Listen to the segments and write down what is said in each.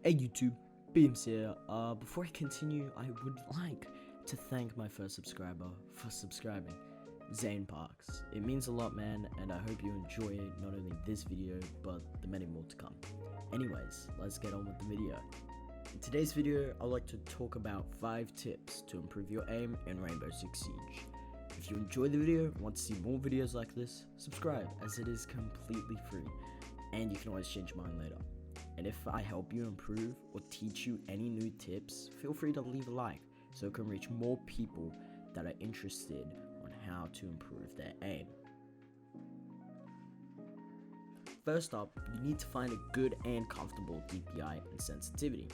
Hey YouTube, Beamz here. Before I continue, I would like to thank my first subscriber for subscribing, Zane Parks. It means a lot, man, and I hope you enjoy not only this video, but the many more to come. Anyways, let's get on with the video. In today's video, I'd like to talk about 5 tips to improve your aim in Rainbowsixsiege. If you enjoyed the video and want to see more videos like this, subscribe, as it is completely free, and you can always change your mind later. And if I help you improve or teach you any new tips, feel free to leave a like so it can reach more people that are interested on how to improve their aim. First up, you need to find a good and comfortable DPI and sensitivity.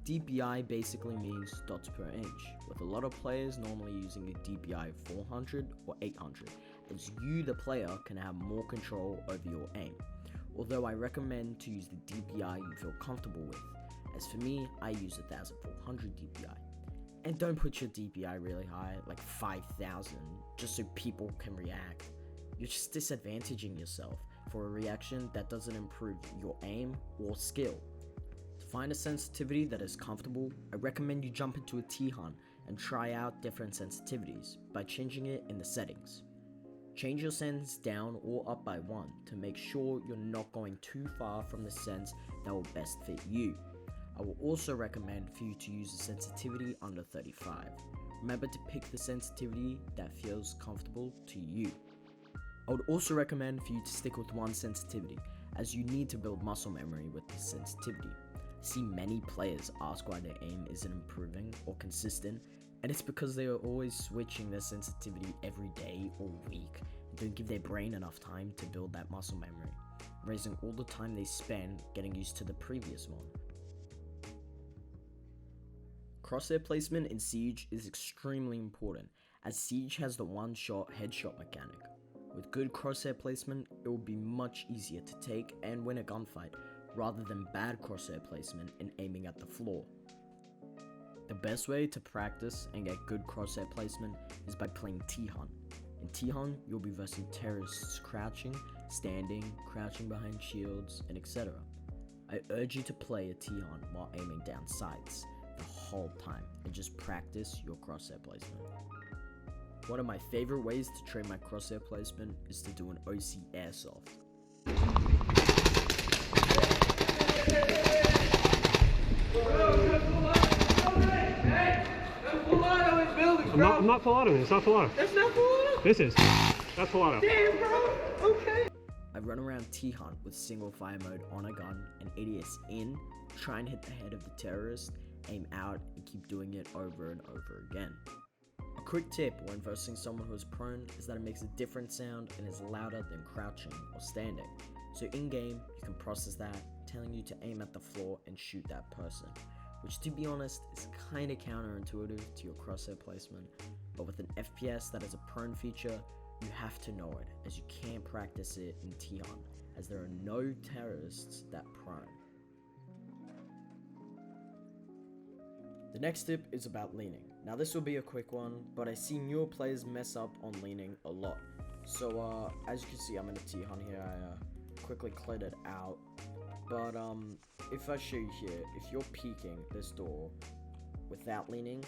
DPI basically means dots per inch, with a lot of players normally using a DPI 400 or 800, as you the player can have more control over your aim. Although I recommend to use the DPI you feel comfortable with. As for me, I use 1400 DPI. And don't put your DPI really high, like 5000, just so people can react. You're just disadvantaging yourself for a reaction that doesn't improve your aim or skill. To find a sensitivity that is comfortable, I recommend you jump into a T-Hunt and try out different sensitivities by changing it in the settings. Change your sens down or up by 1 to make sure you're not going too far from the sens that will best fit you. I will also recommend for you to use a sensitivity under 35. Remember to pick the sensitivity that feels comfortable to you. I would also recommend for you to stick with one sensitivity, as you need to build muscle memory with this sensitivity. I see many players ask why their aim isn't improving or consistent, and it's because they are always switching their sensitivity every day or week and don't give their brain enough time to build that muscle memory, raising all the time they spend getting used to the previous one. Crosshair placement in Siege is extremely important, as Siege has the one-shot headshot mechanic. With good crosshair placement, it will be much easier to take and win a gunfight, rather than bad crosshair placement and aiming at the floor. The best way to practice and get good crosshair placement is by playing T-Hunt. In T-Hunt, you'll be versing terrorists crouching, standing, crouching behind shields, and etc. I urge you to play a T-Hunt while aiming down sights the whole time and just practice your crosshair placement. One of my favorite ways to train my crosshair placement is to do an OC airsoft. I'm not full auto. It's not full auto. That's not full auto? This is. That's full auto. Damn, bro. Okay. I run around T-Hunt with single fire mode on a gun and ADS in, try and hit the head of the terrorist, aim out, and keep doing it over and over again. A quick tip when versing someone who is prone is that it makes a different sound and is louder than crouching or standing. So in game, you can process that, telling you to aim at the floor and shoot that person, which to be honest is kinda counterintuitive to your crosshair placement, but with an FPS that is a prone feature, you have to know it, as you can't practice it in T-Hunt, as there are no terrorists that prone. The next tip is about leaning. Now this will be a quick one, but I see newer players mess up on leaning a lot. So as you can see, I'm in a T-Hunt here. I quickly cleared it out. But if I show you here, if you're peeking this door without leaning,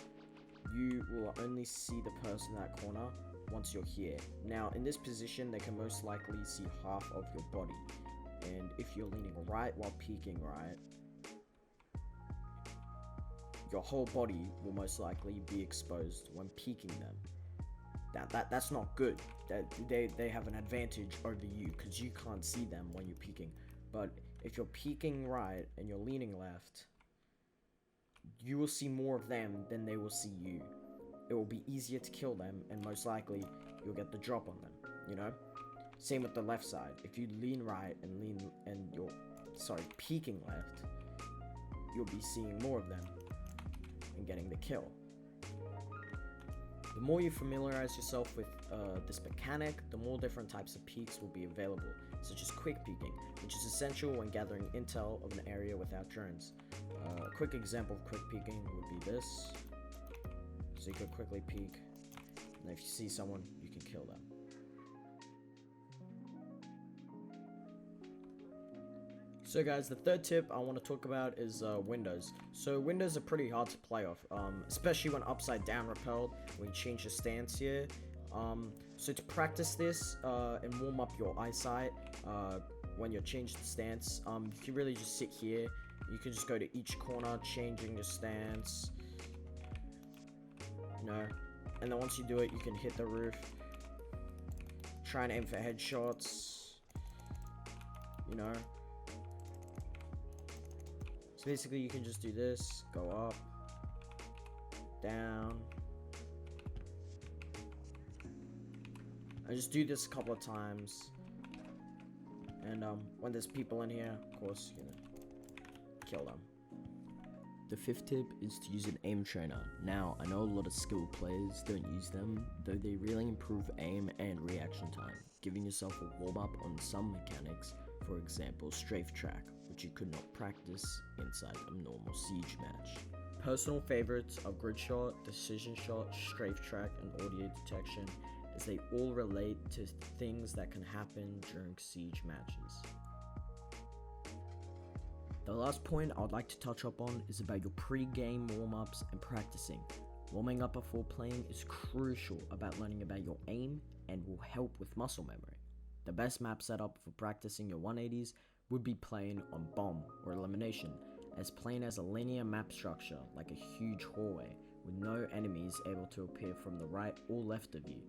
you will only see the person in that corner once you're here. Now in this position, they can most likely see half of your body. And if you're leaning right while peeking right, your whole body will most likely be exposed when peeking them. That's not good. They have an advantage over you because you can't see them when you're peeking. But if you're peeking right and you're leaning left, you will see more of them than they will see you. It will be easier to kill them, and most likely you'll get the drop on them, you know? Same with the left side. If you lean right and you're peeking left, you'll be seeing more of them and getting the kill. The more you familiarize yourself with this mechanic, the more different types of peeks will be available, such as quick peeking, which is essential when gathering intel of an area without drones. A quick example of quick peeking would be this. So you could quickly peek, and if you see someone, you can kill them. So guys, the third tip I want to talk about is windows. So windows are pretty hard to play off, especially when upside down rappelled, when you change your stance here. So to practice this and warm up your eyesight when you're changing the stance, you can really just sit here. You can just go to each corner, changing your stance, you know, and then once you do it, you can hit the roof. Try and aim for headshots, you know. So basically you can just do this, go up, down, and just do this a couple of times. And when there's people in here, of course, you know, kill them. The fifth tip is to use an aim trainer. Now, I know a lot of skilled players don't use them, though they really improve aim and reaction time, giving yourself a warm up on some mechanics, for example, strafe track, which you could not practice inside a normal siege match. Personal favorites are grid shot, decision shot, strafe track, and audio detection, as they all relate to things that can happen during siege matches. The last point I would like to touch up on is about your pre-game warm-ups and practicing. Warming up before playing is crucial about learning about your aim and will help with muscle memory. The best map setup for practicing your 180s would be playing on bomb or elimination, as playing as a linear map structure like a huge hallway with no enemies able to appear from the right or left of you.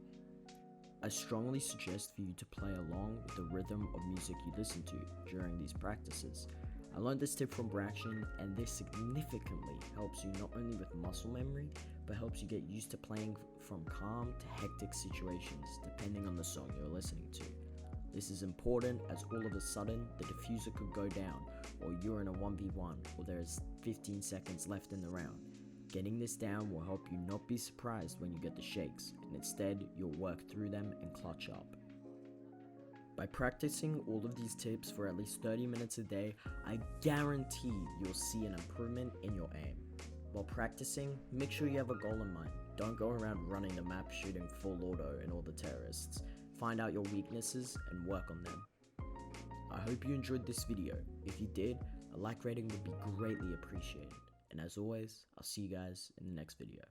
I strongly suggest for you to play along with the rhythm of music you listen to during these practices. I learned this tip from Braction, and this significantly helps you not only with muscle memory, but helps you get used to playing from calm to hectic situations, depending on the song you're listening to. This is important as all of a sudden the diffuser could go down, or you're in a 1v1, or there is 15 seconds left in the round. Getting this down will help you not be surprised when you get the shakes, and instead you'll work through them and clutch up. By practicing all of these tips for at least 30 minutes a day, I guarantee you'll see an improvement in your aim. While practicing, make sure you have a goal in mind. Don't go around running the map shooting full auto and all the terrorists. Find out your weaknesses and work on them. I hope you enjoyed this video. If you did, a like rating would be greatly appreciated. And as always, I'll see you guys in the next video.